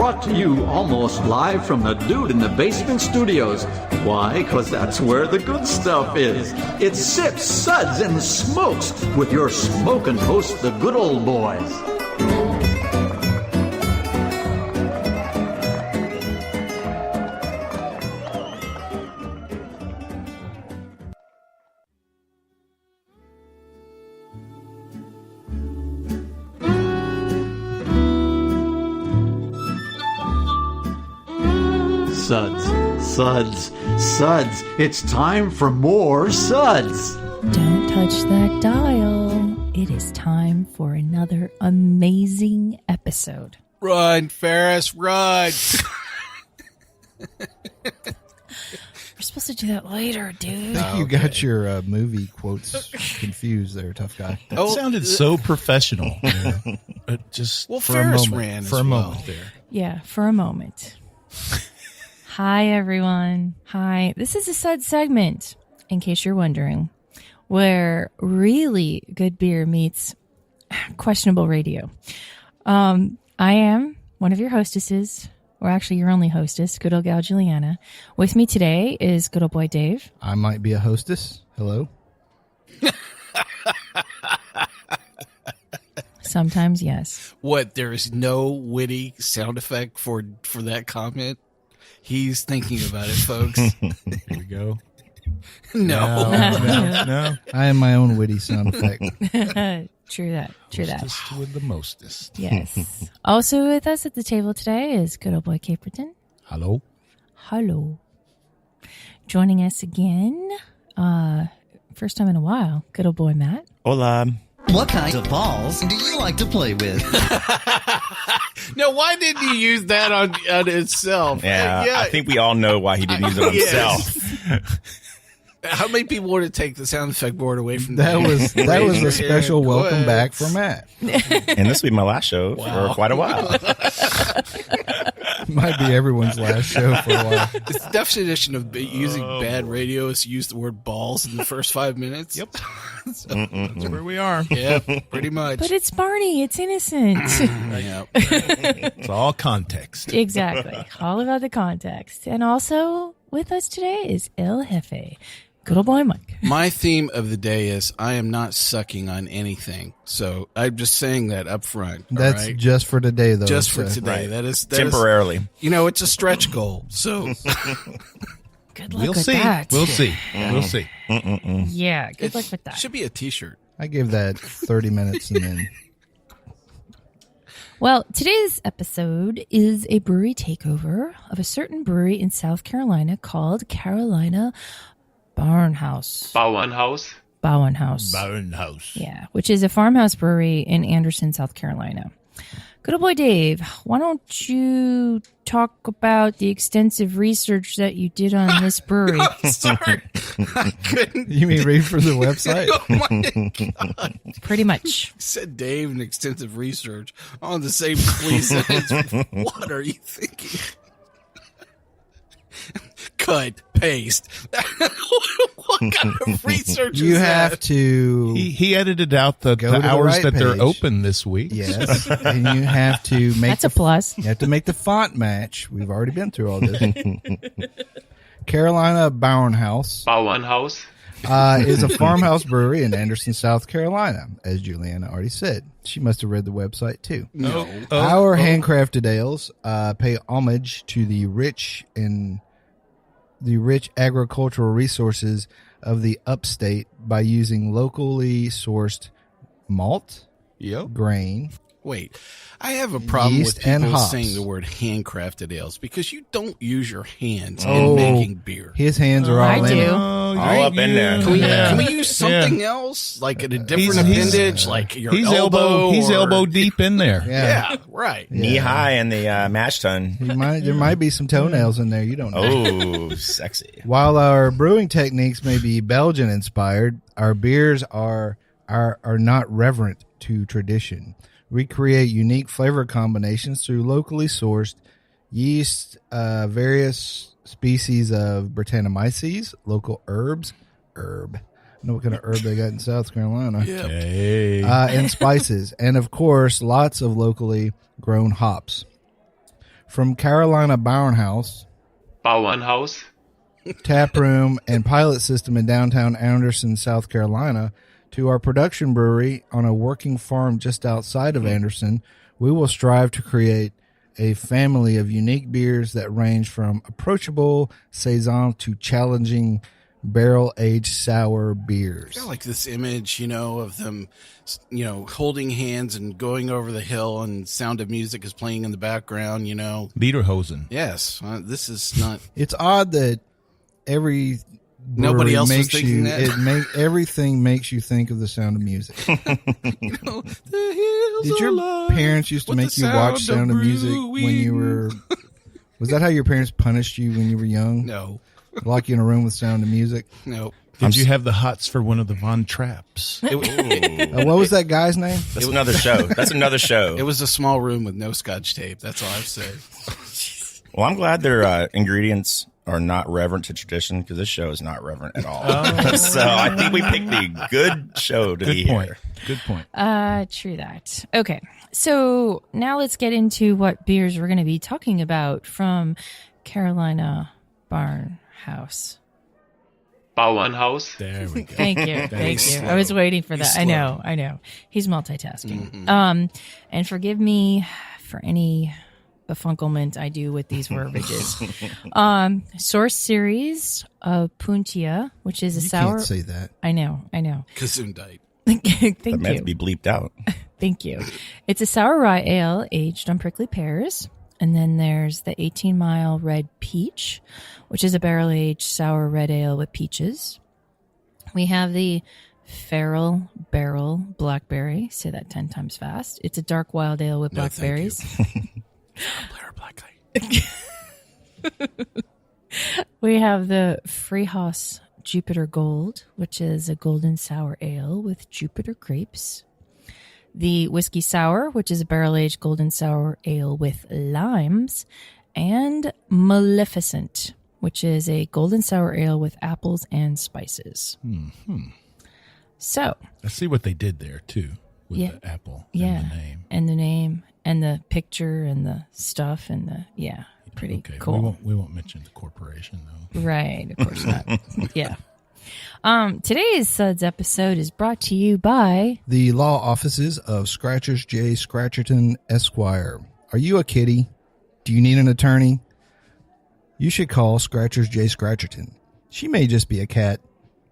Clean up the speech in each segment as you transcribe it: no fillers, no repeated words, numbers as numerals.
brought to you almost live from the Dude in the Basement Studios. Why? Because that's where the good stuff is. It's Sips, Suds, and Smokes with your smoking host, the good old boys. Suds. It's time for more Suds. Don't touch that dial. It is time for another amazing episode. Run, Ferris, run. We're supposed to do that later, dude. I think you got your movie quotes confused there, tough guy. That sounded so professional. Just well, for Ferris a moment, ran for as a well. moment there. Yeah, for a moment. Hi, everyone. Hi. This is a Sud segment, in case you're wondering, where really good beer meets questionable radio. I am one of your hostesses, or actually your only hostess, good old gal Julieanna. With me today is good old boy Dave. I might be a hostess. Hello. Sometimes, yes. What? There is no witty sound effect for that comment? He's thinking about it, folks. Here we go. No. No. I am my own witty sound effect. True that. Hostess with the mostest. Yes. Also with us at the table today is good old boy Caperton. Hello. Joining us again, first time in a while, good old boy Matt. Hola. What kind of balls do you like to play with? No, why didn't you use that on itself? Yeah, I think we all know why he didn't use it on himself. How many people want to take the sound effect board away from That was a special welcome back for Matt. And this will be my last show for quite a while. Might be everyone's last show for a while. The definition of using bad radio is to use the word balls in the first 5 minutes. Yep. That's where we are. Yeah, pretty much. But it's Barney. It's innocent. Yeah. It's all context. Exactly. All about the context. And also with us today is El Jefe. Good old boy Mike. My theme of the day is I am not sucking on anything. So I'm just saying that up front. That's right? just for today, though. Just for today. Right. That is Temporarily. It's a stretch goal. So Good luck We'll with see. that. We'll see. We'll see. Yeah, good luck with that. Should be a T-shirt. I give that 30 minutes and then. Well, today's episode is a brewery takeover of a certain brewery in South Carolina called Carolina Bauernhaus. Bauernhaus. Yeah, which is a farmhouse brewery in Anderson, South Carolina. Good old boy Dave, why don't you talk about the extensive research that you did on this brewery? I'm sorry. I couldn't. You mean read from the website? Oh my God. Pretty much. Said Dave and extensive research on the same complete sentence. What are you thinking? Cut, paste. What kind of research You is have that? to. He edited out the Go to the hours right that page. they're open this week. Yes, and you have to make That's a plus. You have to make the font match. We've already been through all this. Carolina Bauernhaus is a farmhouse brewery in Anderson, South Carolina, as Juliana already said. She must have read the website too. No. Our handcrafted ales pay homage to the rich agricultural resources of the upstate by using locally sourced malt, grain, Wait, I have a problem yeast with and people hops. saying the word handcrafted ales because you don't use your hands in making beer. His hands are I all in do. it. All up in there. Can we use something else, like in a different appendage, like your He's elbow? He's or- elbow deep in there. Yeah, right. Knee high in the mash tun. There might be some toenails in there. You don't know. Oh, sexy. While our brewing techniques may be Belgian inspired, our beers are not reverent to tradition. We create unique flavor combinations through locally sourced yeast, various species of Brettanomyces, local herbs. I know what kind of herb they got in South Carolina. Yeah. Hey. And spices, and of course, lots of locally grown hops. From Carolina Bauernhaus tap room and pilot system in downtown Anderson, South Carolina, to our production brewery on a working farm just outside of Anderson, we will strive to create a family of unique beers that range from approachable saison to challenging barrel-aged sour beers. I like this image, of them, holding hands and going over the hill, and Sound of Music is playing in the background, Lederhosen. Yes, this is not... It's odd that every Nobody else was makes thinking that. Everything makes you think of the Sound of Music. The hills Did your alive parents used to with make the you watch Sound of Music brewing. when you were... Was that how your parents punished you when you were young? No. Lock you in a room with Sound of Music? No. Did you have the hots for one of the Von Trapps? It, What was that guy's name? That's another show. That's another show. it was a small room with no Scotch tape. That's all I've said. Well, I'm glad their ingredients are not reverent to tradition, because this show is not reverent at all. So I think we picked the good show to be point. here. Good point. True that. Okay. So now let's get into what beers we're going to be talking about from Carolina Bauernhaus. There we go. Thank you. Thank you. I was waiting for that. I know. He's multitasking. And forgive me for any befunklement I do with these verbiages. Source series of Opuntia, which is a You sour. can't say that. I know. Gesundheit. Thank That meant to you. be bleeped out. Thank you. It's a sour rye ale aged on prickly pears. And then there's the 18 Mile Red Peach, which is a barrel-aged sour red ale with peaches. We have the Feral Barrel Blackberry. Say that 10 times fast. It's a dark wild ale with No, thank blackberries. Player Black Guy. We have the Freehaus Jupiter Gold, which is a golden sour ale with Jupiter grapes. The Whiskey Sour, which is a barrel-aged golden sour ale with limes. And Mulleficent, which is a golden sour ale with apples and spices. So, I see what they did there, too, with Yeah. the apple yeah. and the name. And the name and the picture and the stuff and pretty Okay, cool. we won't mention the corporation, though. Right, of course not. Yeah. Today's Suds episode is brought to you by The law offices of Scratchers J. Scratcherton, Esquire. Are you a kitty? Do you need an attorney? You should call Scratchers J. Scratcherton. She may just be a cat,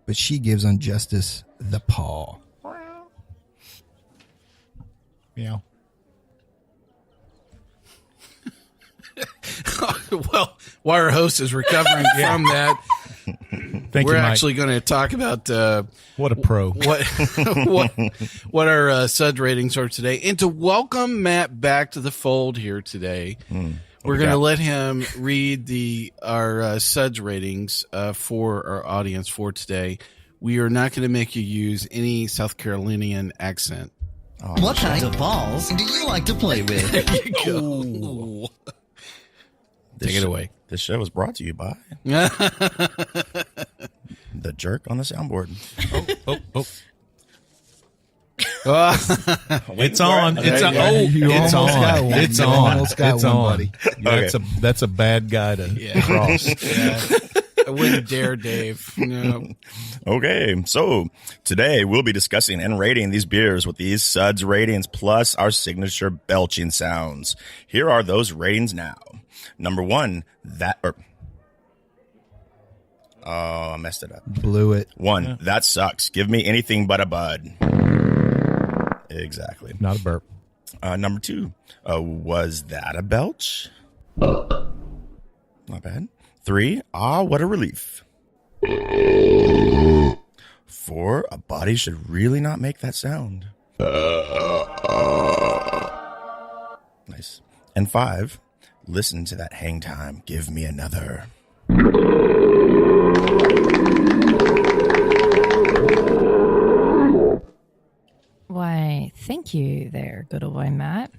but she gives injustice the paw. Meow. Well, while our host is recovering from that, Thank we're you, Mike. actually going to talk about What a pro. what our SUDS ratings are today, and to welcome Matt back to the fold here today. We're going to let him read our SUDS ratings for our audience for today. We are not going to make you use any South Carolinian accent. What kind of balls do you like to play with? There you go. Take it away. This show is brought to you by the jerk on the soundboard. It's on. It's on. Oh, You it's almost on. got one. It's You on. almost got It's one, on. buddy. That's a bad guy to cross. I wouldn't dare, Dave. No. Okay, so today we'll be discussing and rating these beers with these SUDS ratings plus our signature belching sounds. Here are those ratings now. Number one, I messed it up. Blew it. One, that sucks. Give me anything but a bud. Exactly. Not a burp. Number two, was that a belch? Not bad. Three, what a relief. 4, a body should really not make that sound. Nice. And 5, listen to that hang time. Give me another. Why, thank you there, good old boy Matt.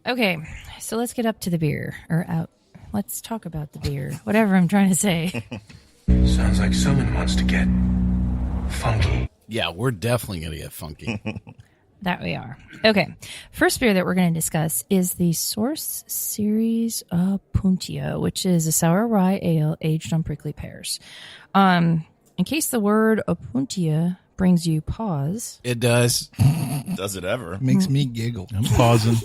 Okay, so let's get up to the beer. Let's talk about the beer. Whatever I'm trying to say. Sounds like someone wants to get funky. Yeah, we're definitely going to get funky. That we are. Okay. First beer that we're going to discuss is the Source Series Opuntia, which is a sour rye ale aged on prickly pears. In case the word Opuntia brings you pause. It does. Does it ever? Makes me giggle. I'm pausing.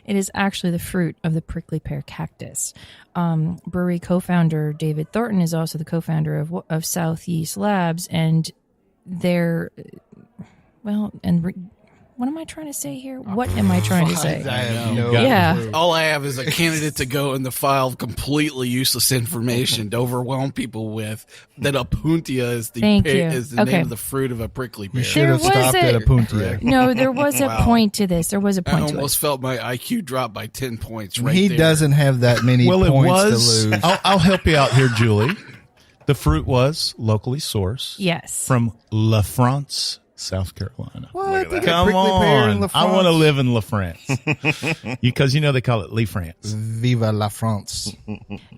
It is actually the fruit of the prickly pear cactus. Brewery co-founder David Thornton is also the co-founder of South Yeast Labs, and they're what am I trying to say here? What am I trying to say? I have no Yeah. clue. All I have is a candidate to go in the file of completely useless information to overwhelm people with that Opuntia is the Thank you. is the Okay. name of the fruit of a prickly pear. You should have There was stopped at a- Opuntia. No, there was a point to this. There was a I point to it. almost felt my IQ drop by 10 points right He there. doesn't have that many Well, it points was. to lose. I'll help you out here, Julie. The fruit was locally sourced Yes. from La France, South Carolina. What? They got Come prickly pear in on. La I want to France? live in La France. Because they call it Le France. Viva la France.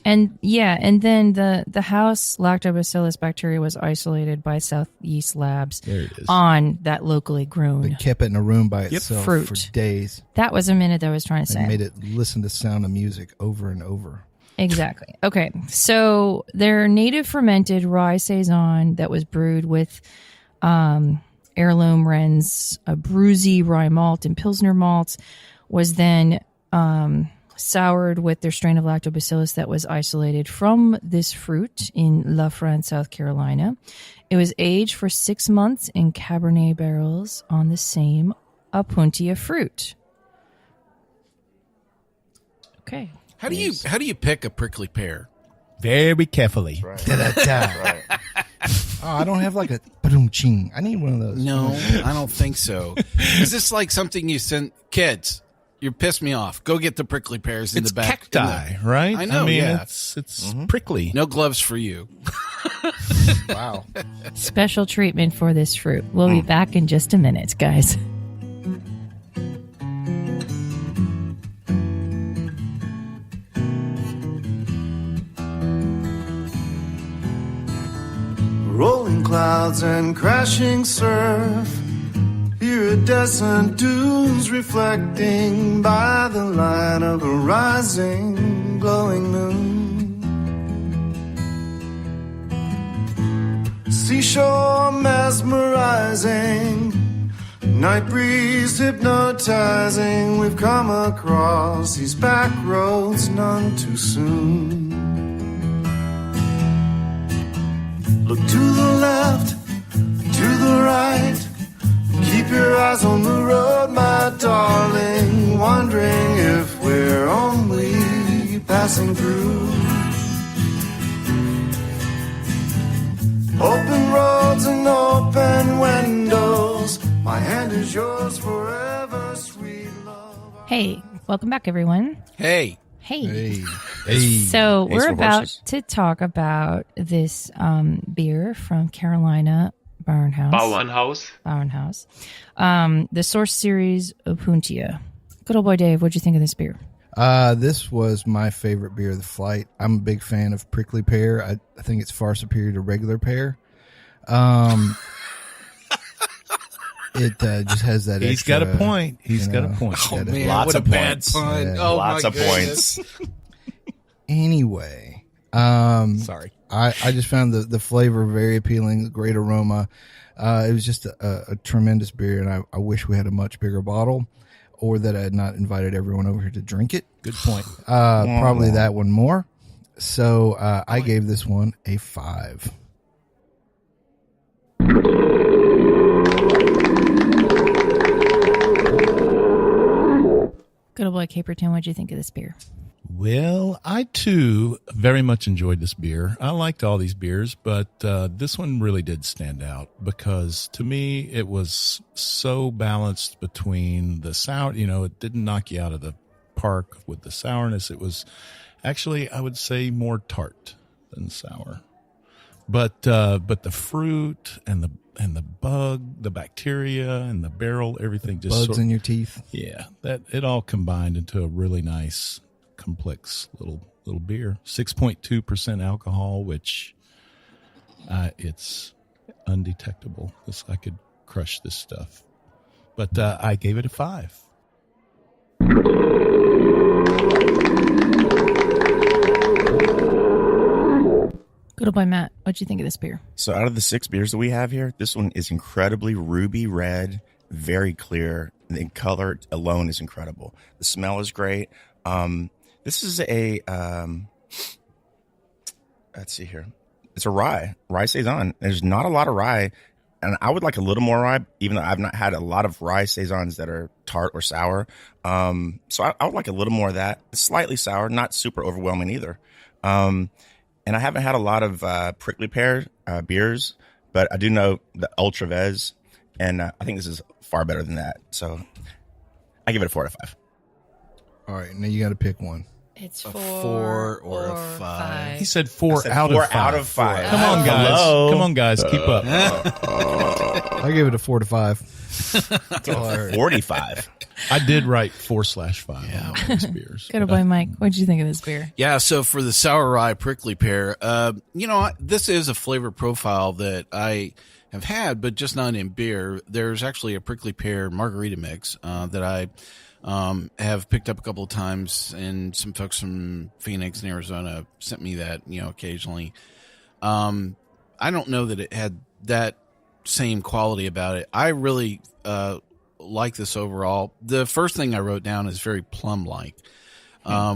And then the house lactobacillus bacteria was isolated by South Yeast Labs There it is. on that locally grown. They kept it in a room by itself Fruit. for days. That was a minute that I was trying to They say. made it listen to Sound of Music over and over. Exactly. Okay. So their native fermented rye saison that was brewed with heirloom Wren's Bruzy rye malt and Pilsner malts was then soured with their strain of lactobacillus that was isolated from this fruit in La France, South Carolina. It was aged for 6 months in Cabernet barrels on the same Opuntia fruit. Okay. How do you pick a prickly pear? Very carefully. Da-da-da. Oh, I don't have like a ba-dum-ching. I need one of those. No, I don't think so. Is this like something you send kids? You piss me off. Go get the prickly pears in It's the back. cacti, right? I know, mean, yeah. it's prickly. No gloves for you. Wow. Special treatment for this fruit. We'll be back in just a minute, guys. Rolling clouds and crashing surf, iridescent dunes reflecting by the light of a rising, glowing moon. Seashore mesmerizing, night breeze hypnotizing. We've come across these back roads none too soon. Look to the left, to the right. Keep your eyes on the road, my darling. Wondering if we're only passing through. Open roads and open windows. My hand is yours forever, sweet love. Hey, welcome back, everyone. Hey, Hey. Hey. So we're for about horses. to talk about this beer from Carolina Bauernhaus. The Source Series Opuntia. Good old boy Dave, what'd you think of this beer? This was my favorite beer of the flight. I'm a big fan of prickly pear. I think it's far superior to regular pear. It just has that He's extra, got a point. He's got a point. oh Got it. man, Lots what a of bad points. pun! Yeah. Oh Lots my of goodness. points. Anyway, Sorry. I just found the flavor very appealing, great aroma. It was just a tremendous beer, and I wish we had a much bigger bottle, or that I had not invited everyone over here to drink it. Good point. Probably that one more. So I gave this one a 5. Good old boy Caperton, what'd you think of this beer? Well, I too very much enjoyed this beer. I liked all these beers, but this one really did stand out because to me it was so balanced between the sour, it didn't knock you out of the park with the sourness. It was actually, I would say, more tart than sour. But the fruit and the bug, the bacteria and the barrel, everything just Bugs in your teeth. yeah, that it all combined into a really nice, complex little beer. 6.2% alcohol, which it's undetectable. I could crush this stuff but I gave it a 5. Good old boy, Matt. What'd you think of this beer? So out of the 6 beers that we have here, this one is incredibly ruby red, very clear. The color alone is incredible. The smell is great. This is a, let's see here. It's a rye saison. There's not a lot of rye, and I would like a little more rye, even though I've not had a lot of rye saisons that are tart or sour. So I would like a little more of that. It's slightly sour, not super overwhelming either. And I haven't had a lot of prickly pear beers, but I do know the Ultra Vez, and I think this is far better than that. So I give it a 4 out of 5. All right, now you got to pick one. It's A 4 or a 5. He said 4 out four of 5. out of 5. Come on, guys. Hello. Come on, guys. Keep up. I give it a 4 to 5. That's all I heard. 45. I did write 4/5 on these beers. Good old boy, Mike. What'd you think of this beer? Yeah, so for the sour rye prickly pear, this is a flavor profile that I have had, but just not in beer. There's actually a prickly pear margarita mix that I have picked up a couple of times, and some folks from Phoenix and Arizona sent me that, occasionally. I don't know that it had that same quality about it. I really like this overall. The first thing I wrote down is very plum-like,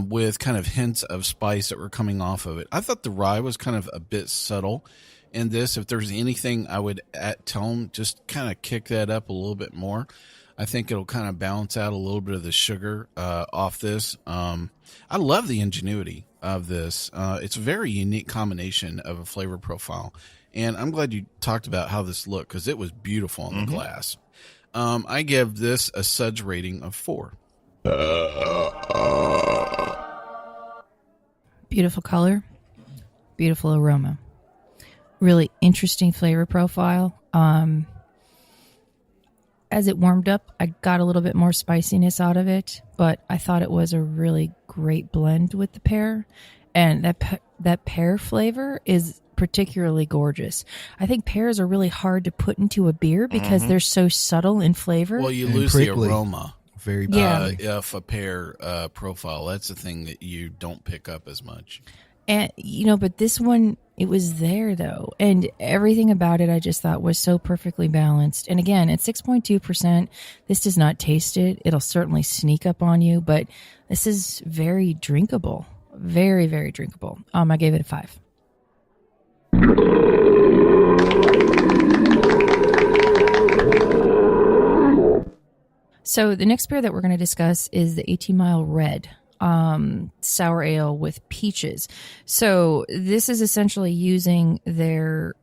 with kind of hints of spice that were coming off of it. I thought the rye was kind of a bit subtle in this. If there's anything I would tell them, just kind of kick that up a little bit more. I think it'll kind of balance out a little bit of the sugar off this. I love the ingenuity of this. It's a very unique combination of a flavor profile. And I'm glad you talked about how this looked, because it was beautiful on the glass. I give this a SUDS rating of 4. Beautiful color, beautiful aroma, really interesting flavor profile. As it warmed up, I got a little bit more spiciness out of it, but I thought it was a really great blend with the pear, and that pear flavor is particularly gorgeous. I think pears are really hard to put into a beer because they're so subtle in flavor. Well, you And lose prickly. the aroma. Very Yeah. prickly. If a pear profile, that's the thing that you don't pick up as much. And, but this one, it was there though. And everything about it, I just thought was so perfectly balanced. And again, at 6.2%, this does not taste it. It'll certainly sneak up on you, but this is very drinkable. Very, very drinkable. I gave it a 5. So the next beer that we're going to discuss is the 18 Mile Red sour ale with peaches. So this is essentially using their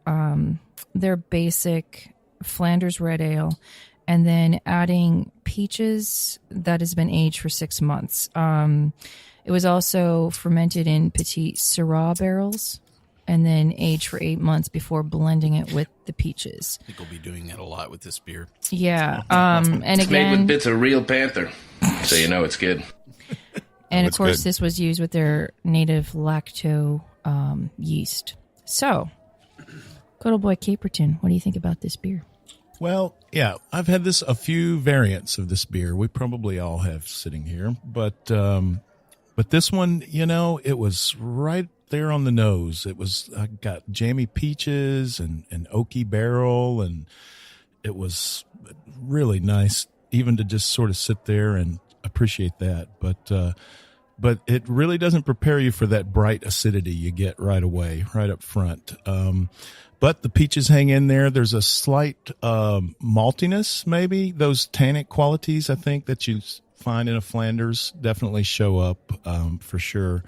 basic Flanders red ale and then adding peaches that has been aged for 6 months. It was also fermented in Petit Syrah barrels and then aged for 8 months before blending it with the peaches. I think we'll be doing that a lot with this beer. Yeah. And It's made again, with bits of real panther, so you know it's good. and of That's course, good. this was used with their native lacto yeast. So, good old boy Caperton, what do you think about this beer? Well, yeah, I've had a few variants of this beer. We probably all have sitting here, but this one, it was right there on the nose. I got jammy peaches and oaky barrel, and it was really nice, even to just sort of sit there and appreciate that. But it really doesn't prepare you for that bright acidity you get right away, right up front. But the peaches hang in there. There's a slight maltiness, maybe. Those tannic qualities, I think, that you find in a Flanders definitely show up for sure.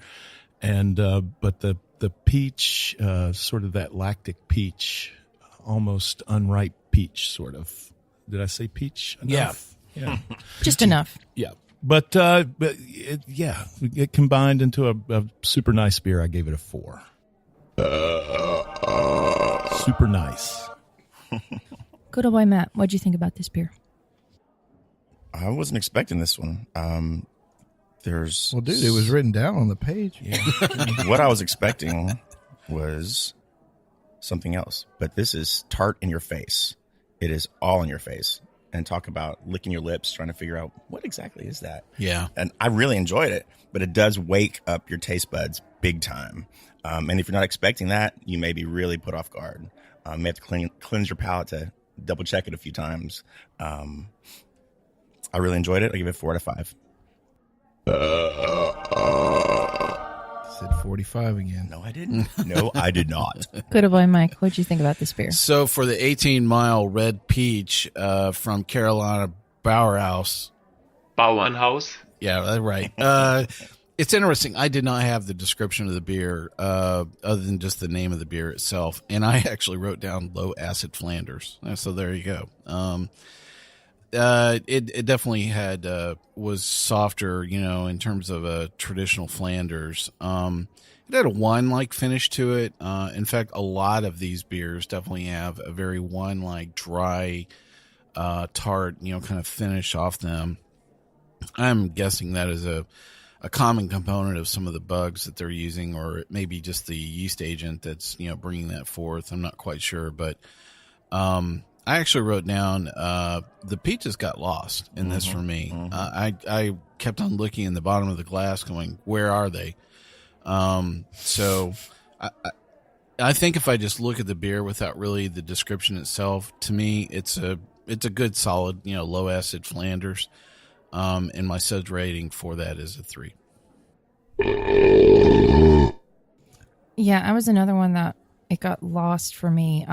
And but the peach, sort of that lactic peach, almost unripe peach, sort of. Did I say peach enough? Yeah. Just enough. Yeah. But it combined into a super nice beer. I gave it a 4. Super nice. Good old boy Matt, what'd you think about this beer? I wasn't expecting this one. Well, dude, it was written down on the page. What I was expecting was something else, but this is tart in your face. It is all in your face. and talk about licking your lips, trying to figure out what exactly is that. Yeah. And I really enjoyed it, but it does wake up your taste buds big time. And if you're not expecting that, you may be really put off guard. You may have to cleanse your palate to double check it a few times. I really enjoyed it. I give it 4 out of 5. Said 45 again. No, I didn't. No, I did not. Good boy, Mike. What'd you think about this beer? So for the 18-mile red peach from Carolina Bauernhaus. Bauernhaus. Yeah, right. It's interesting. I did not have the description of the beer other than just the name of the beer itself. And I actually wrote down low acid Flanders. So there you go. It definitely had was softer, in terms of a traditional Flanders. It had a wine-like finish to it. In fact, a lot of these beers definitely have a very wine-like, dry, tart, kind of finish off them. I'm guessing that is a common component of some of the bugs that they're using, or it may be just the yeast agent that's bringing that forth. I'm not quite sure, but I actually wrote down the peaches got lost in this for me. I kept on looking in the bottom of the glass, going, "Where are they?" So I think if I just look at the beer without really the description itself, to me it's a good solid low acid Flanders. And my SUDS rating for that is a 3. Yeah, I was another one that it got lost for me.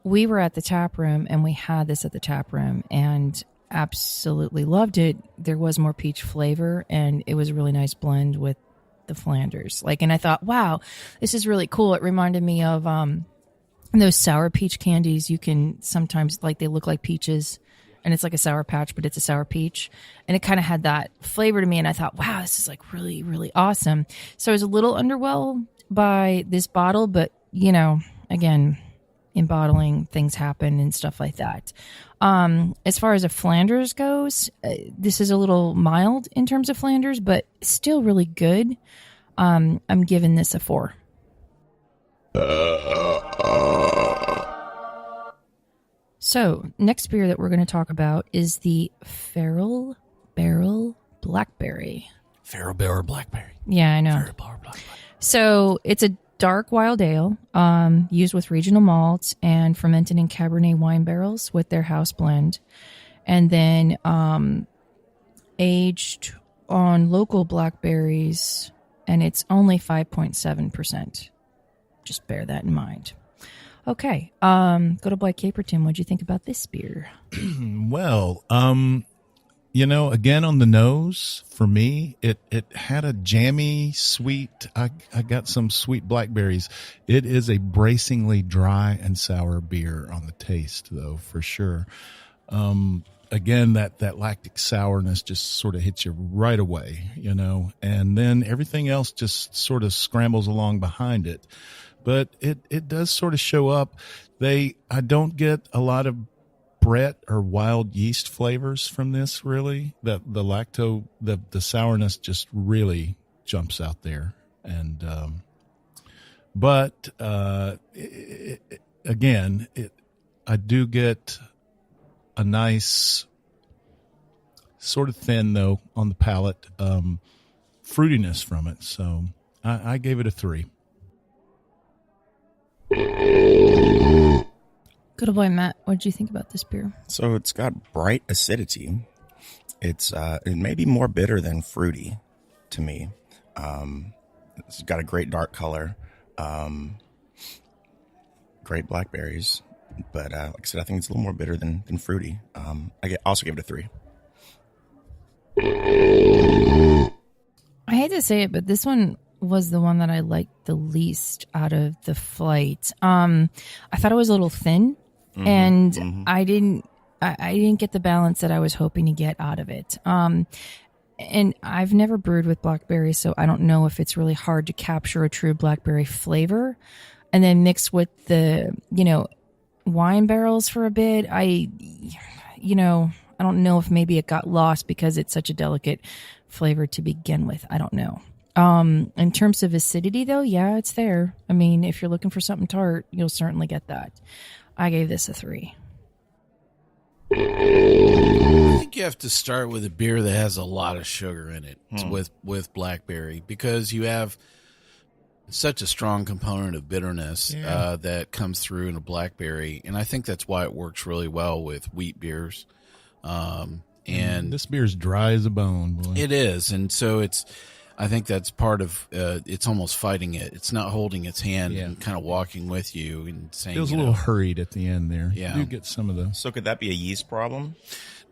We were at the tap room and we had this at the tap room and absolutely loved it. There was more peach flavor and it was a really nice blend with the Flanders. And I thought, wow, this is really cool. It reminded me of those sour peach candies. You can sometimes they look like peaches. And it's like a Sour Patch, but it's a sour peach. And it kind of had that flavor to me. And I thought, wow, this is really, really awesome. So I was a little underwhelmed by this bottle. But, again, in bottling, things happen and stuff like that. As far as a Flanders goes, this is a little mild in terms of Flanders, but still really good. I'm giving this a 4. So, next beer that we're going to talk about is the Feral Barrel Blackberry. Feral Barrel Blackberry. Yeah, I know. Feral Barrel Blackberry. So, it's a dark wild ale used with regional malts and fermented in Cabernet wine barrels with their house blend. And then aged on local blackberries, and it's only 5.7%. Just bear that in mind. Okay. Good old boy Caperton, what'd you think about this beer? Well, again, on the nose, for me, it had a jammy, sweet, I got some sweet blackberries. It is a bracingly dry and sour beer on the taste, though, for sure. Again, that lactic sourness just sort of hits you right away, and then everything else just sort of scrambles along behind it. But it does sort of show up. I don't get a lot of Brett or wild yeast flavors from this, really. The sourness just really jumps out there. And I do get a nice sort of thin, though, on the palate, fruitiness from it. So I gave it a 3. Good old boy Matt, what did you think about this beer? So it's got bright acidity. It may be more bitter than fruity to me. It's got a great dark color, great blackberries, but like I said, I think it's a little more bitter than fruity. I also give it a 3. I hate to say it, but this one was the one that I liked the least out of the flight. I thought it was a little thin, and I didn't get the balance that I was hoping to get out of it. And I've never brewed with blackberry, so I don't know if it's really hard to capture a true blackberry flavor. And then mixed with the, wine barrels for a bit, I don't know if maybe it got lost because it's such a delicate flavor to begin with. I don't know. In terms of acidity, though, yeah, it's there. I mean, if you're looking for something tart, you'll certainly get that. I gave this a 3. I think you have to start with a beer that has a lot of sugar in it with Blackberry, because you have such a strong component of bitterness that comes through in a Blackberry, and I think that's why it works really well with wheat beers. And this beer's dry as a bone, boy. It is, and so I think that's part of it's almost fighting it. It's not holding its hand and kind of walking with you and saying. Feels a little hurried at the end there. Yeah, you do get some of the. So could that be a yeast problem?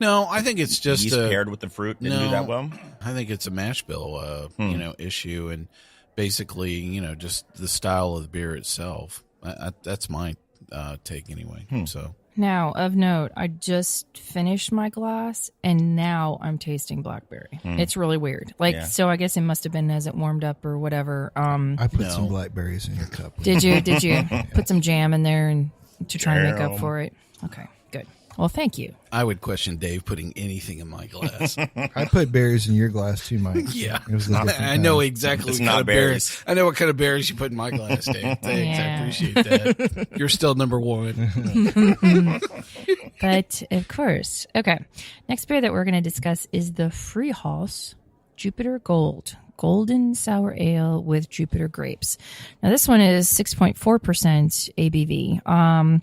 No, I think it's just yeast paired with the fruit didn't do that well. I think it's a mash bill, issue, and basically, just the style of the beer itself. That's my take anyway. So. Now, of note, I just finished my glass, and now I'm tasting Blackberry. It's really weird. So I guess it must have been as it warmed up or whatever. I put some blackberries in your cup. Did you put some jam in there and to try and make up for it? Okay, good. Well, thank you. I would question Dave putting anything in my glass. I put berries in your glass too, Mike. Yeah, it was I know exactly it's what not kind of berries. berries. I know what kind of berries you put in my glass, Dave. Thanks, I appreciate that. You're still number one. But of course, okay. Next beer that we're going to discuss is the Freehaus Jupiter Gold Golden Sour Ale with Jupiter grapes. Now, this one is 6.4% ABV.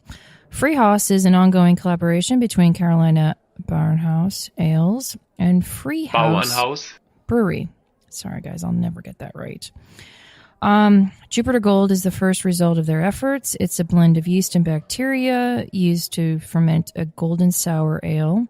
Freehaus is an ongoing collaboration between Carolina Bauernhaus Ales and Freehaus Bauernhaus Brewery. Sorry, guys, I'll never get that right. Jupiter Gold is the first result of their efforts. It's a blend of yeast and bacteria used to ferment a golden sour ale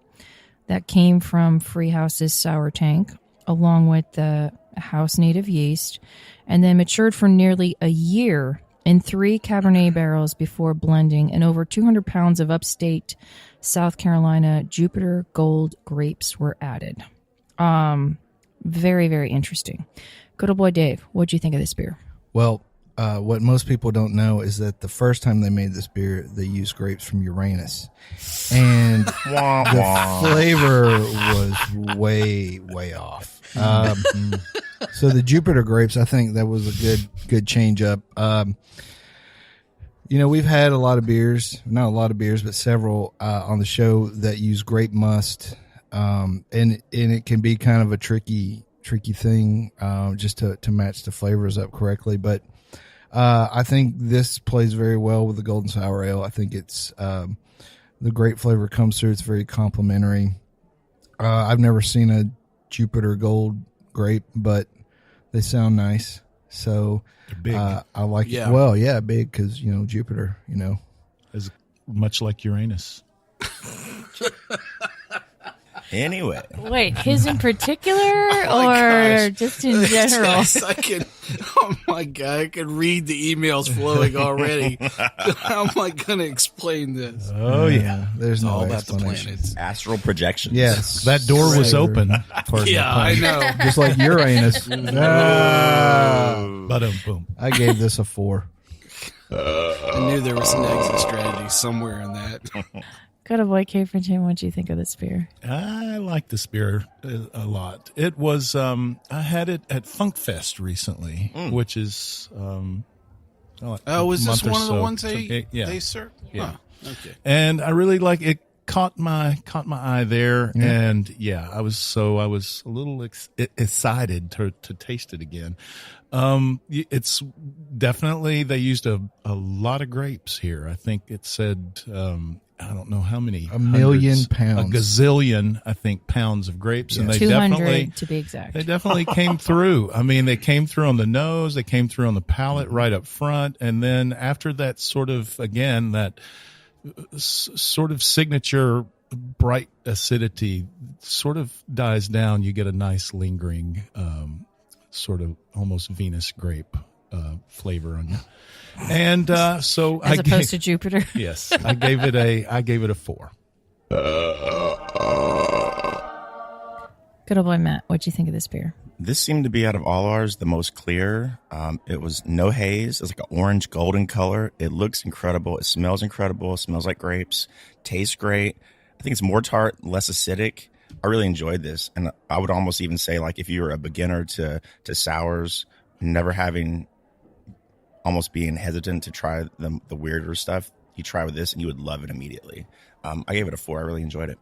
that came from Freehaus's sour tank, along with the house native yeast, and then matured for nearly a year in 3 Cabernet barrels before blending, and over 200 pounds of upstate South Carolina Jupiter Gold grapes were added. Very, very interesting. Good old boy Dave, what'd you think of this beer? Well, what most people don't know is that the first time they made this beer, they used grapes from Uranus. And the flavor was way, way off. So the Jupiter grapes, I think that was a good change up. We've had a lot of beers, not a lot of beers, but several on the show that use grape must. And it can be kind of a tricky thing just to match the flavors up correctly. But I think this plays very well with the Golden Sour Ale. I think it's the grape flavor comes through. It's very complimentary. I've never seen a Jupiter Gold grape, but they sound nice. So big. I like it. Well, yeah, big because, Jupiter, Is much like Uranus. Anyway. Wait, his in particular or just in general? Yes, I can. Oh my God, I can read the emails flowing already. How am I going to explain this? Oh yeah, there's no all about the explanation. planets. Astral projections. Yes, That door was open. Yeah, I know. just like Uranus. Boom. I gave this a 4. I knew there was an exit strategy somewhere in that. Good old boy Caperton, what'd you think of this beer? I like this beer a lot. It was I had it at Funk Fest recently, which is was this one of the ones they served? Yeah. Huh, okay. And I really like it. Caught my eye there, and I was a little excited to taste it again. It's definitely, they used a lot of grapes here. I think it said I don't know how many, 1 million pounds, a gazillion, I think, pounds of grapes, and they 200 definitely, to be exact. They definitely came through. I mean, they came through on the nose, they came through on the palate right up front, and then after that, sort of again that sort of signature bright acidity sort of dies down. You get a nice lingering sort of almost Venus grape flavor on you. And so as opposed to Jupiter. Yes, I gave it a 4. Good old boy Matt, what'd you think of this beer? This seemed to be, out of all ours, the most clear. It was no haze. It's like an orange golden color. It looks incredible. It smells incredible. It smells like grapes. Tastes great. I think it's more tart, less acidic. I really enjoyed this, and I would almost even say, like, if you were a beginner to sours, never having, almost being hesitant to try the weirder stuff, you try with this and you would love it immediately. I gave it a 4. I really enjoyed it.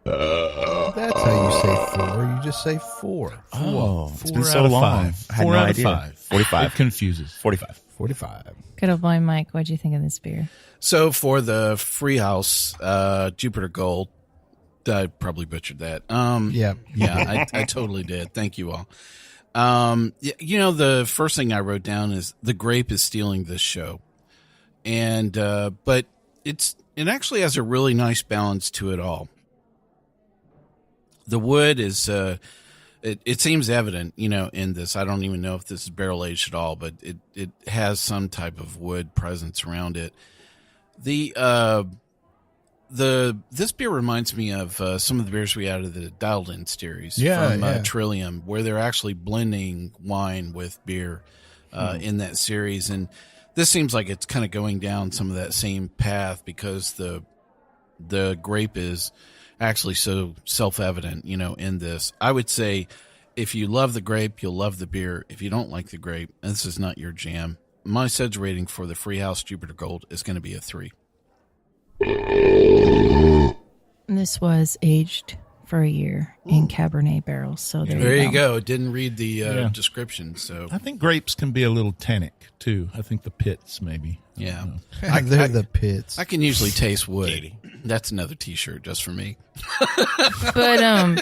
That's how you say 4. You just say 4. Oh, it's been 4 so out of long. 5. I had 4 no out of idea. 5. 45. It confuses. 45. 45. Good old boy, Mike. What'd you think of this beer? So for the Freehaus Jupiter Gold, I probably butchered that. Yeah. I totally did. Thank you all. The first thing I wrote down is the grape is stealing this show, and but it actually has a really nice balance to it all. The wood is it seems evident, in this. I don't even know if this is barrel aged at all, but it has some type of wood presence around it. This beer reminds me of some of the beers we had of the Dialed In series from Trillium, where they're actually blending wine with beer in that series. And this seems like it's kind of going down some of that same path because the grape is actually so self-evident, in this. I would say if you love the grape, you'll love the beer. If you don't like the grape, this is not your jam. My SUDS rating for the Freehaus Jupiter Gold is going to be a 3. This was aged for a year in Cabernet barrels. So there you go. Didn't read the description. So I think grapes can be a little tannic too. I think the pits maybe. Yeah. They're the pits. I can usually taste wood. That's another T-shirt just for me. But I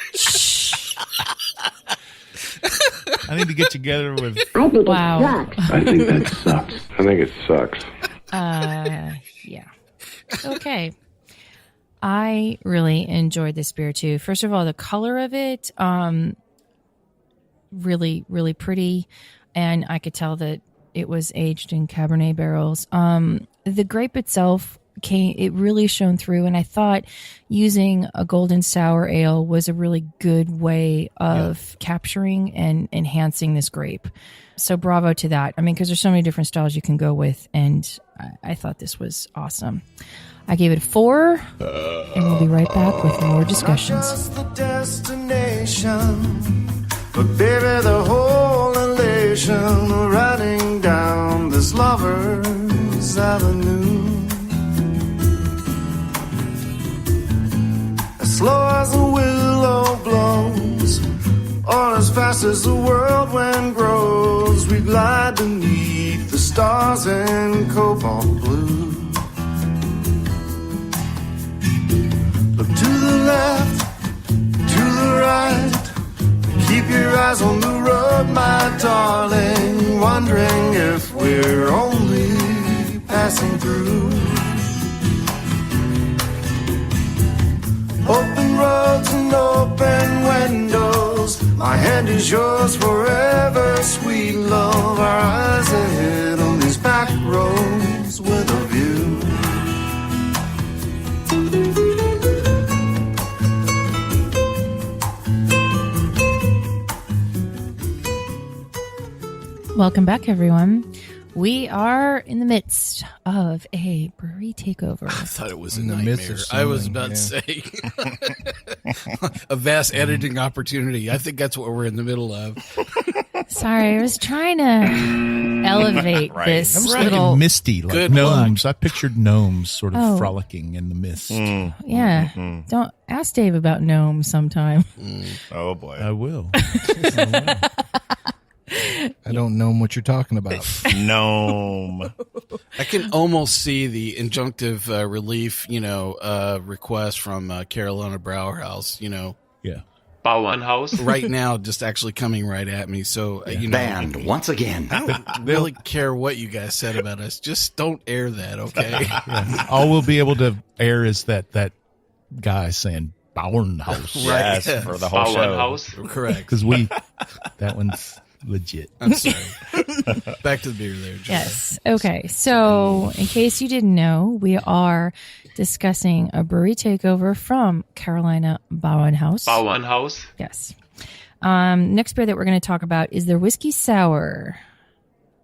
need to get together with. wow. I think that sucks. I think it sucks. Yeah. Okay. I really enjoyed this beer too. First of all, the color of it, really, really pretty. And I could tell that it was aged in Cabernet barrels. The grape itself it really shone through. And I thought using a golden sour ale was a really good way of capturing and enhancing this grape. So bravo to that. I mean, because there's so many different styles you can go with. And I thought this was awesome. I gave it a 4, and we'll be right back with more discussions. Not just the destination, but baby, the whole elation of riding down this lover's avenue. As slow as the willow blows, or as fast as the whirlwind grows, we glide beneath the stars in cobalt blue. Look to the left, to the right. Keep your eyes on the road, my darling. Wondering if we're only passing through. Open roads and open windows. My hand is yours forever, sweet love. Our eyes ahead on these back roads with a view. Welcome back, everyone. We are in the midst of a brewery takeover. I thought it was a In the nightmare. midst of I was something, about to say a vast editing opportunity. I think that's what we're in the middle of. Sorry, I was trying to elevate this I was little. thinking misty, like Good gnomes. I pictured gnomes sort of Oh. frolicking in the mist. Yeah, don't ask Dave about gnomes sometime. Oh boy. I will. I don't know what you're talking about. Gnome. I can almost see the injunctive relief, request from Carolina Bauernhaus, Yeah. Bauernhaus. right now, just actually coming right at me. So, Banned once again. I don't really care what you guys said about us. Just don't air that, okay? All we'll be able to air is that guy saying Bauernhaus. Yes, for the whole show. Bauernhaus. Correct. Because that one's legit. I'm sorry. Back to the beer there, Joe. Yes. Okay. So, in case you didn't know, we are discussing a brewery takeover from Carolina Bauernhaus. Bauernhaus. Yes. Next beer that we're going to talk about is their whiskey sour.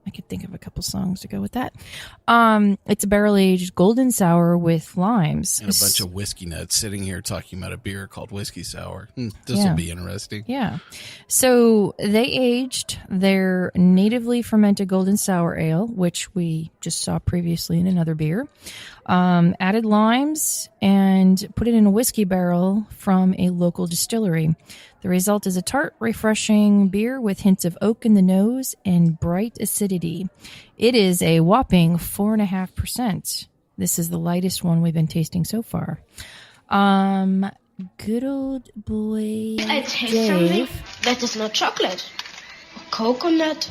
I could think of a couple songs to go with that. It's a barrel-aged golden sour with limes. And a bunch of whiskey nuts sitting here talking about a beer called Whiskey Sour. This will be interesting. Yeah. So they aged their natively fermented golden sour ale, which we just saw previously in another beer. Added limes and put it in a whiskey barrel from a local distillery. The result is a tart, refreshing beer with hints of oak in the nose and bright acidity. It is a whopping 4.5%. This is the lightest one we've been tasting so far. Good old boy I taste Dave. something that is not chocolate, or coconut,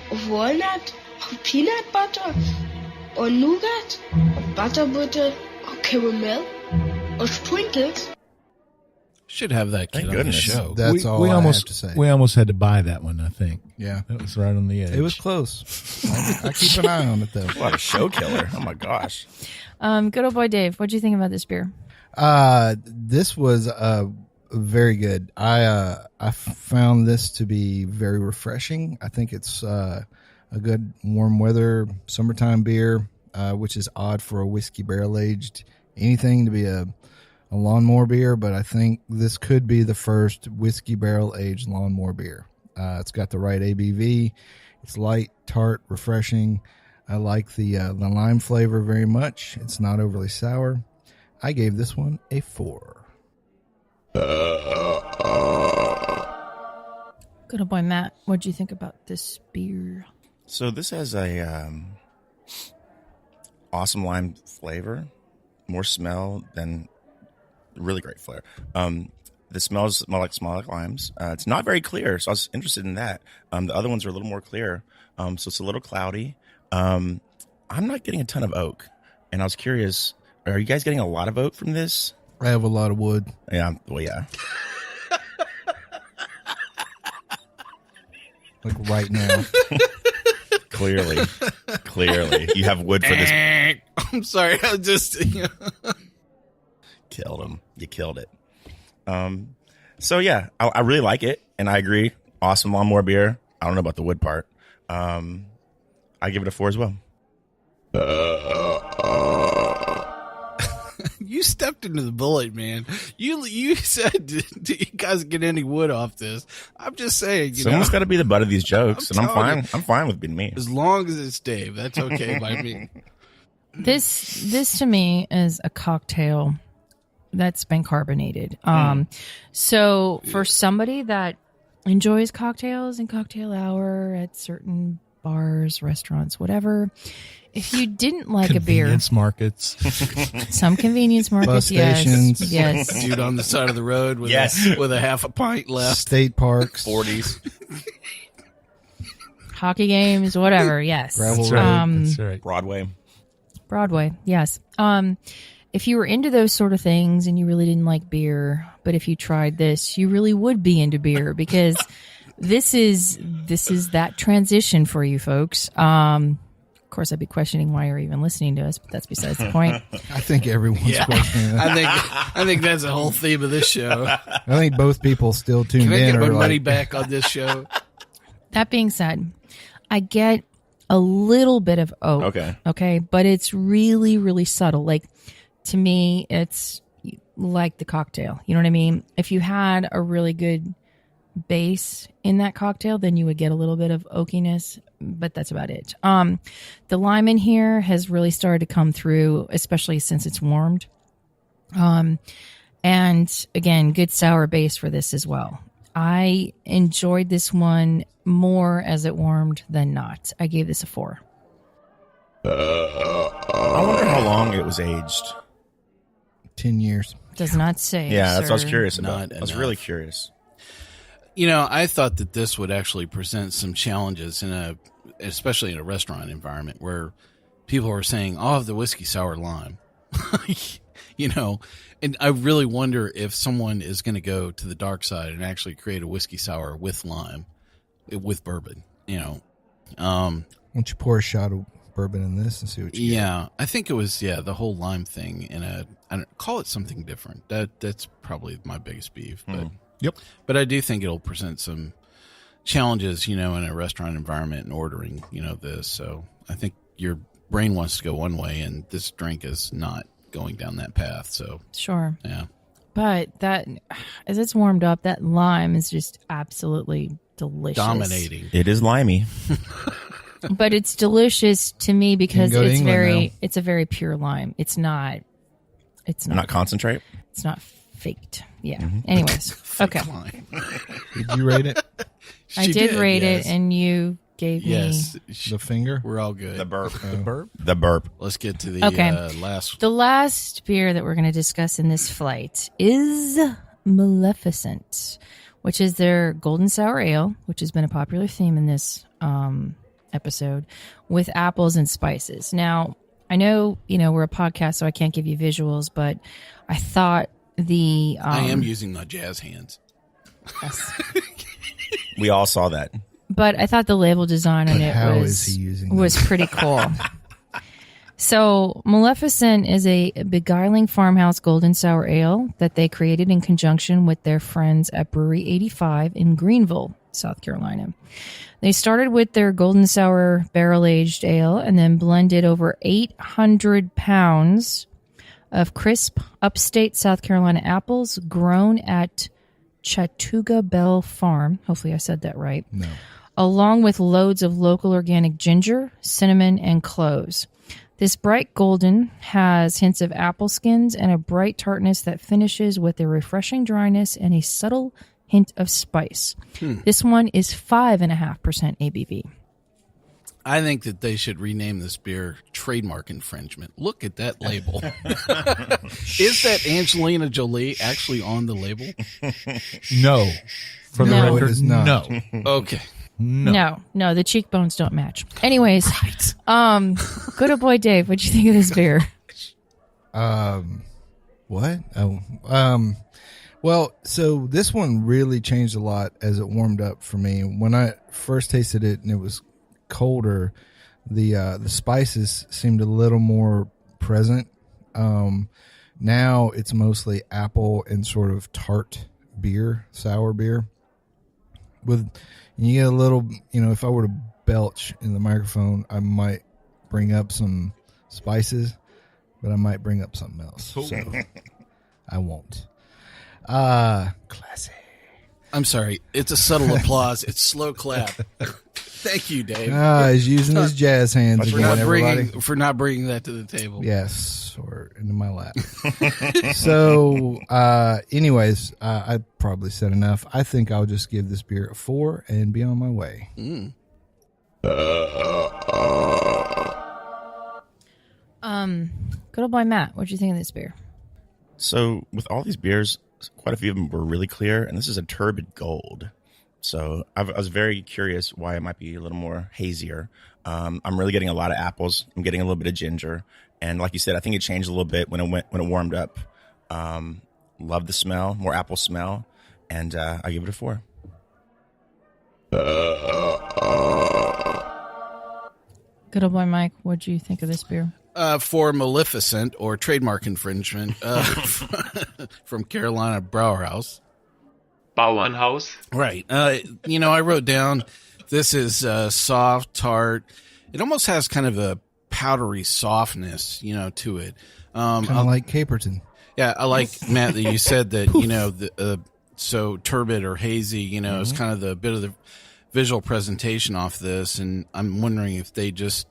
or walnut, or peanut butter, or nougat, or butter, or caramel, or sprinkles. Should have that kid on the show. That's all I have to say. We almost had to buy that one, I think. Yeah. That was right on the edge. It was close. I keep an eye on it, though. What a show killer. Oh, my gosh. Good old boy Dave, what'd you think about this beer? This was very good. I found this to be very refreshing. I think it's a good warm weather summertime beer, which is odd for a whiskey barrel aged anything to be a lawnmower beer, but I think this could be the first whiskey barrel aged lawnmower beer. It's got the right ABV. It's light, tart, refreshing. I like the lime flavor very much. It's not overly sour. I gave this one a 4. Good old boy Matt, what'd you think about this beer? So this has a awesome lime flavor, more smell than really great flavor. The smells smell like limes. It's not very clear, so I was interested in that. The other ones are a little more clear, so it's a little cloudy. I'm not getting a ton of oak, and I was curious, are you guys getting a lot of oak from this? I have a lot of wood. Yeah, well, yeah. Like right now. Clearly. You have wood for this. I'm sorry, I just... Killed him. You killed it. So yeah, I really like it, and I agree. Awesome lawnmower beer. I don't know about the wood part. I give it a 4 as well. You stepped into the bullet, man. You said, do you guys get any wood off this? I'm just saying, Someone's got to be the butt of these jokes, and I'm fine. I'm fine with being me. As long as it's Dave, that's okay by me. This to me is a cocktail that's been carbonated. So for somebody that enjoys cocktails and cocktail hour at certain bars, restaurants, whatever, if you didn't like a beer, convenience markets, some convenience markets, bus stations, yes, Dude on the side of the road with with a half a pint left, state parks, 40s, hockey games, whatever. Yes, gravel road. That's right. Broadway, yes. If you were into those sort of things and you really didn't like beer, but if you tried this, you really would be into beer because this is that transition for you folks. Of course, I'd be questioning why you're even listening to us, but that's besides the point. I think everyone's questioning that. I think that's the whole theme of this show. I think both people still tuned Can I in. get my are money like, back on this show? That being said, I get a little bit of oak. Okay. But it's really, really subtle. Like, to me, it's like the cocktail. You know what I mean? If you had a really good base in that cocktail, then you would get a little bit of oakiness, but that's about it. The lime in here has really started to come through, especially since it's warmed. And again, good sour base for this as well. I enjoyed this one more as it warmed than not. I gave this a 4. I wonder how long it was aged. 10 years. Does not say. Yeah, that's what I was sir. curious about. Not I was enough. really curious. You know, I thought that this would actually present some challenges especially in a restaurant environment where people are saying, "Oh, the whiskey sour lime," you know, and I really wonder if someone is going to go to the dark side and actually create a whiskey sour with lime, with bourbon. You know, Why don't you pour a shot of bourbon in this and see what you get? I think it was the whole lime thing I don't call it something different. That's probably my biggest beef, but. Yep. But I do think it'll present some challenges, in a restaurant environment and ordering, this. So I think your brain wants to go one way, and this drink is not going down that path. So Sure. yeah. But that, as it's warmed up, that lime is just absolutely delicious. Dominating. It is limey. But it's delicious to me because go to it's England it's a very pure lime. It's not Concentrate. It's not faked. Yeah. Anyways. Okay. Did you rate it? I did rate it, and you gave me the finger. We're all good. The burp. The burp. Let's get to the last. The last beer that we're going to discuss in this flight is Mulleficent, which is their golden sour ale, which has been a popular theme in this episode, with apples and spices. Now, I know, we're a podcast, so I can't give you visuals, but I thought I am using my jazz hands. Yes. We all saw that. But I thought the label design on it was pretty cool. So Mulleficent is a beguiling farmhouse golden sour ale that they created in conjunction with their friends at Brewery 85 in Greenville, South Carolina. They started with their golden sour barrel-aged ale and then blended over 800 pounds of crisp upstate South Carolina apples grown at Chattooga Bell Farm. Hopefully I said that right. No. Along with loads of local organic ginger, cinnamon, and cloves. This bright golden has hints of apple skins and a bright tartness that finishes with a refreshing dryness and a subtle hint of spice. This one is 5.5% ABV. I think that they should rename this beer trademark infringement. Look at that label. Is that Angelina Jolie actually on the label? No. For the No. record, It is not. no. Okay. No, the cheekbones don't match. Anyways, good old boy Dave, what'd you think of this beer? What? Oh, well, so this one really changed a lot as it warmed up for me. When I first tasted it and it was colder, the spices seemed a little more present. Now it's mostly apple and sort of tart beer, sour beer. You get a little, if I were to belch in the microphone, I might bring up some spices, but I might bring up something else. So I won't. Classy. I'm sorry. It's a subtle applause. It's slow clap. Thank you, Dave. He's using his jazz hands again, everybody. For not bringing that to the table. Yes, or into my lap. So, anyways, I probably said enough. I think I'll just give this beer a 4 and be on my way. Good old boy Matt, what'd you think of this beer? So with all these beers, quite a few of them were really clear, and this is a turbid gold. So I was very curious why it might be a little more hazier. I'm really getting a lot of apples. I'm getting a little bit of ginger, and like you said, I think it changed a little bit when it warmed up. Love the smell, more apple smell, and I give it a 4. Good old boy Mike, what'd you think of this beer? For Mulleficent or trademark infringement from Carolina Bauernhaus. Bauernhaus. Right. I wrote down this is soft, tart. It almost has kind of a powdery softness, to it. Kind of like Caperton. Yeah, I like, Matt, that you said that, so turbid or hazy, is kind of the bit of the visual presentation off this. And I'm wondering if they just,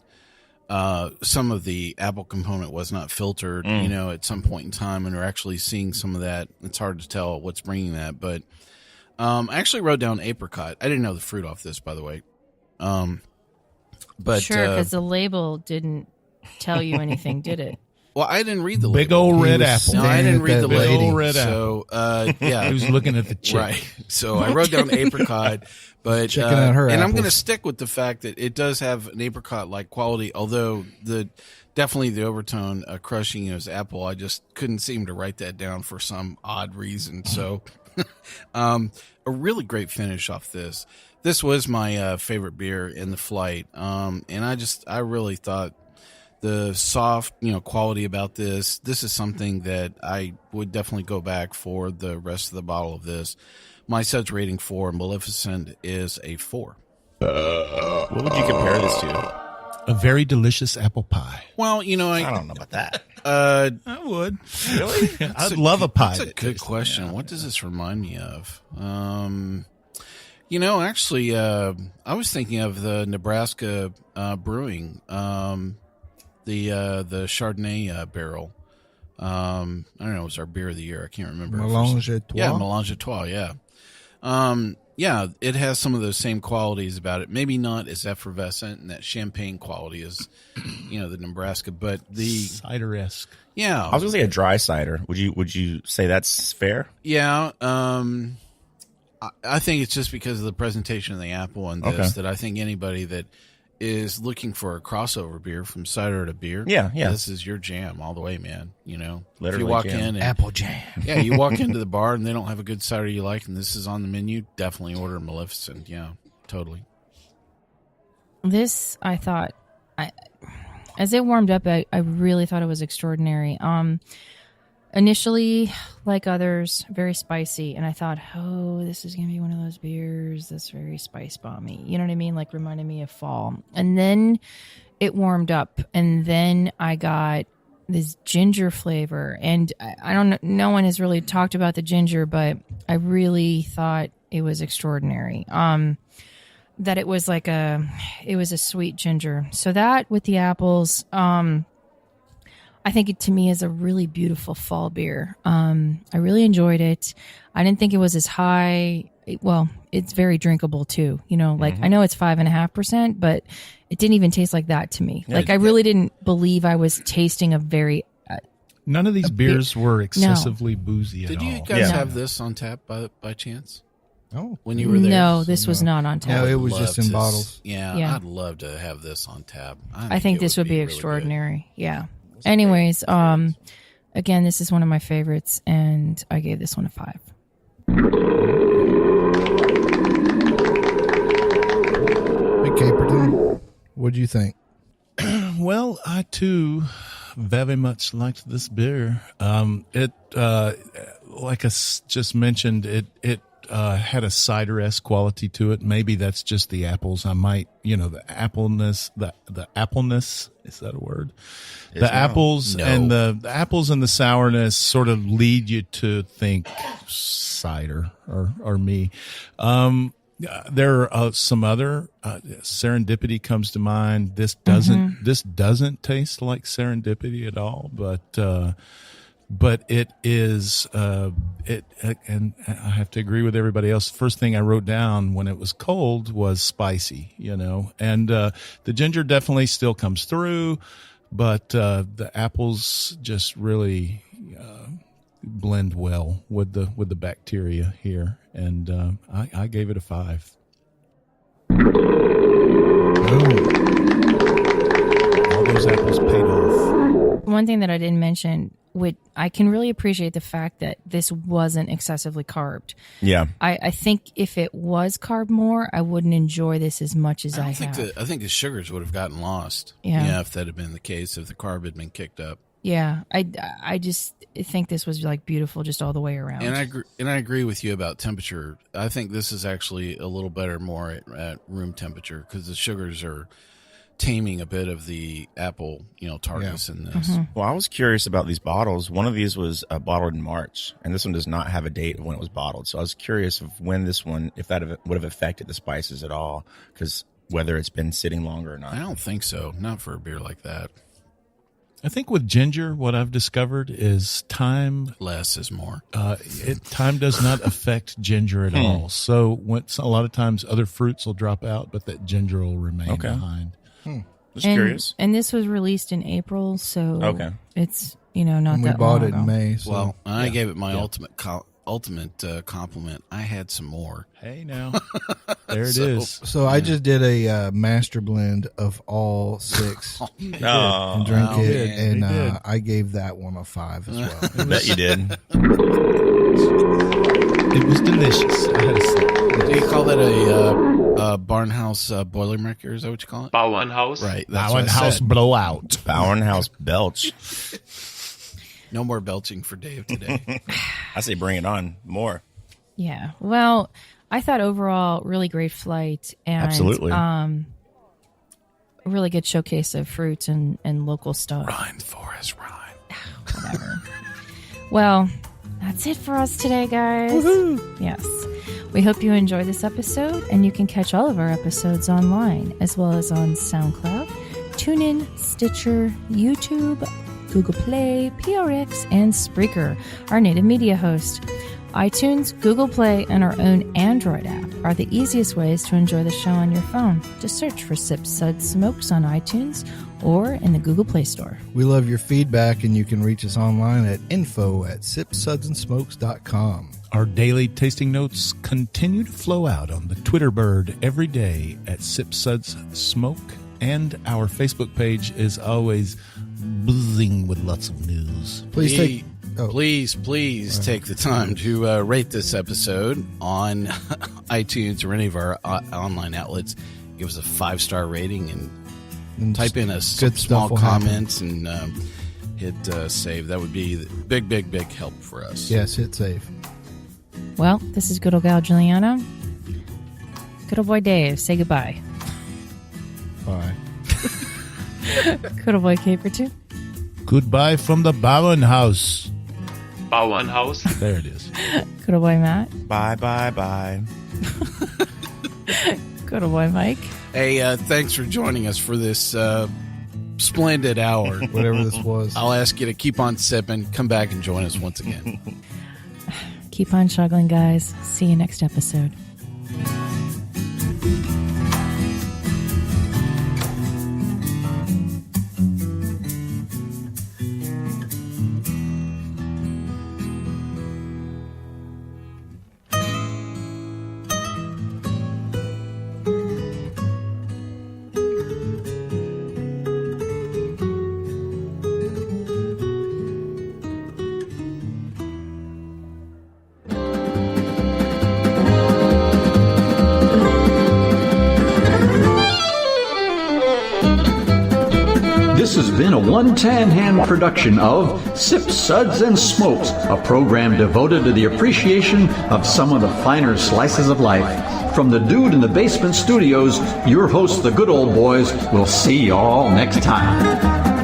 some of the apple component was not filtered, at some point in time, and we're actually seeing some of that. It's hard to tell what's bringing that, but I actually wrote down apricot. I didn't know the fruit off this, by the way. But sure, because the label didn't tell you anything, did it? Well, I didn't read the big label. old red apple. No, I didn't read the Big label. old red So, yeah. He was looking at the chick. Right. So I wrote down apricot, but Checking out her and I'm apples. going to stick with the fact that it does have an apricot-like quality, although definitely the overtone crushing is apple. I just couldn't seem to write that down for some odd reason. So a really great finish off this. This was my favorite beer in the flight, and I really thought the soft, quality about this is something that I would definitely go back for the rest of the bottle of this. My suds rating for Mulleficent is a 4. What would you compare this to? A very delicious apple pie. Well, I don't know about that. I would. Really? I'd love a pie. That's a good question. What does this remind me of? Actually, I was thinking of the Nebraska brewing, the Chardonnay barrel. I don't know. It was our beer of the year. I can't remember. Mélange à Trois? Yeah, Mélange à Trois. Yeah. Yeah, it has some of those same qualities about it. Maybe not as effervescent and that champagne quality as, the Nebraska, but the cider-esque. Yeah, I was going to say a dry cider. Would you say that's fair? Yeah. I think it's just because of the presentation of the apple and this that I think anybody that is looking for a crossover beer from cider to beer, this is your jam all the way, man. Literally, if you walk in and apple jam. Yeah, you walk into the bar and they don't have a good cider you like, and this is on the menu, definitely order Mulleficent. Yeah, totally. This, I thought, as it warmed up, I really thought it was extraordinary. Initially, like others, very spicy, and I thought, oh, this is going to be one of those beers that's very spice bomby. You know what I mean? Like reminded me of fall. And then it warmed up, and then I got this ginger flavor, and I don't know, no one has really talked about the ginger, but I really thought it was extraordinary. That it was it was a sweet ginger. So that with the apples, I think it to me is a really beautiful fall beer. I really enjoyed it. I didn't think it was as high. Well, it's very drinkable too. I know it's 5.5%, but it didn't even taste like that to me. I really didn't believe I was tasting a very. None of these beers were excessively boozy at all. Did you guys have this on tap by chance? Oh, when you were there? No, this was not on tap. No, it was just in bottles. Yeah, I'd love to have this on tap. I think this would be extraordinary. Really yeah. Anyways, again, this is one of my favorites, and I gave this one a 5. Hey, Caperton, what'd you think? Well, I too very much liked this beer. It, like I just mentioned, it had a cider-esque quality to it. Maybe that's just the apples. I might, the appleness, the appleness, is that a word? The apples and the apples and the sourness sort of lead you to think cider or me. There are some other serendipity comes to mind. This doesn't taste like serendipity at all, but it is, and I have to agree with everybody else. The first thing I wrote down when it was cold was spicy, and the ginger definitely still comes through, but the apples just really blend well with the bacteria here, and I gave it a 5. All those apples paid off. One thing that I didn't mention, I can really appreciate the fact that this wasn't excessively carbed. Yeah. I think if it was carb more, I wouldn't enjoy this as much as I have. I think the sugars would have gotten lost. Yeah. If that had been the case, if the carb had been kicked up. Yeah. I just think this was beautiful just all the way around. And I agree with you about temperature. I think this is actually a little better more at room temperature because the sugars are taming a bit of the apple, tartness in this. Mm-hmm. Well, I was curious about these bottles. One of these was bottled in March, and this one does not have a date of when it was bottled. So I was curious of when this one, if that would have affected the spices at all, because whether it's been sitting longer or not. I don't think so. Not for a beer like that. I think with ginger, what I've discovered is time. Less is more. Time does not affect ginger at all. So a lot of times other fruits will drop out, but that ginger will remain behind. Just curious. And this was released in April, so it's not and that long we bought it ago. in May. So. Well, I gave it my ultimate compliment. I had some more. Hey, now there it is. So I just did a master blend of all 6 and drank it, and I gave that one a 5 as well. I bet you did. It was delicious. I had to say. Do you call that a Barnhouse Boilermaker? Is that what you call it? Bauernhaus. Right. That's what I Bauernhaus said. blowout. Bauernhaus belch. No more belching for Dave today. I say bring it on. More. Yeah. Well, I thought overall really great flight and Absolutely. A really good showcase of fruits and local stuff. Rhine Forest, Rhine. Whatever. Well, that's it for us today, guys. Woohoo! Yes. We hope you enjoyed this episode, and you can catch all of our episodes online, as well as on SoundCloud, TuneIn, Stitcher, YouTube, Google Play, PRX, and Spreaker, our native media host. iTunes, Google Play, and our own Android app are the easiest ways to enjoy the show on your phone. Just search for Sip Suds Smokes on iTunes or in the Google Play Store. We love your feedback, and you can reach us online at info@sipsudsandsmokes.com. Our daily tasting notes continue to flow out on the Twitter bird every day at Sip Suds Smoke, and our Facebook page is always buzzing with lots of news. Please take take the time to rate this episode on iTunes or any of our online outlets. Give us a 5-star rating and type in a small comments and hit save. That would be big help for us. Yes, hit save. Well, this is good old gal Julieanna. Good old boy Dave, say goodbye. Bye. Good old boy Caperton. Goodbye from the Bauernhaus. Bauernhaus. There it is. Good old boy Matt. Bye. Good old boy Mike. Hey, thanks for joining us for this splendid hour. Whatever this was. I'll ask you to keep on sipping. Come back and join us once again. Keep on chuggling, guys. See you next episode. This has been a one-tan-hand production of Sip Suds and Smokes, a program devoted to the appreciation of some of the finer slices of life. From the Dude in the Basement Studios, your hosts, the Good Old Boys, will see y'all next time.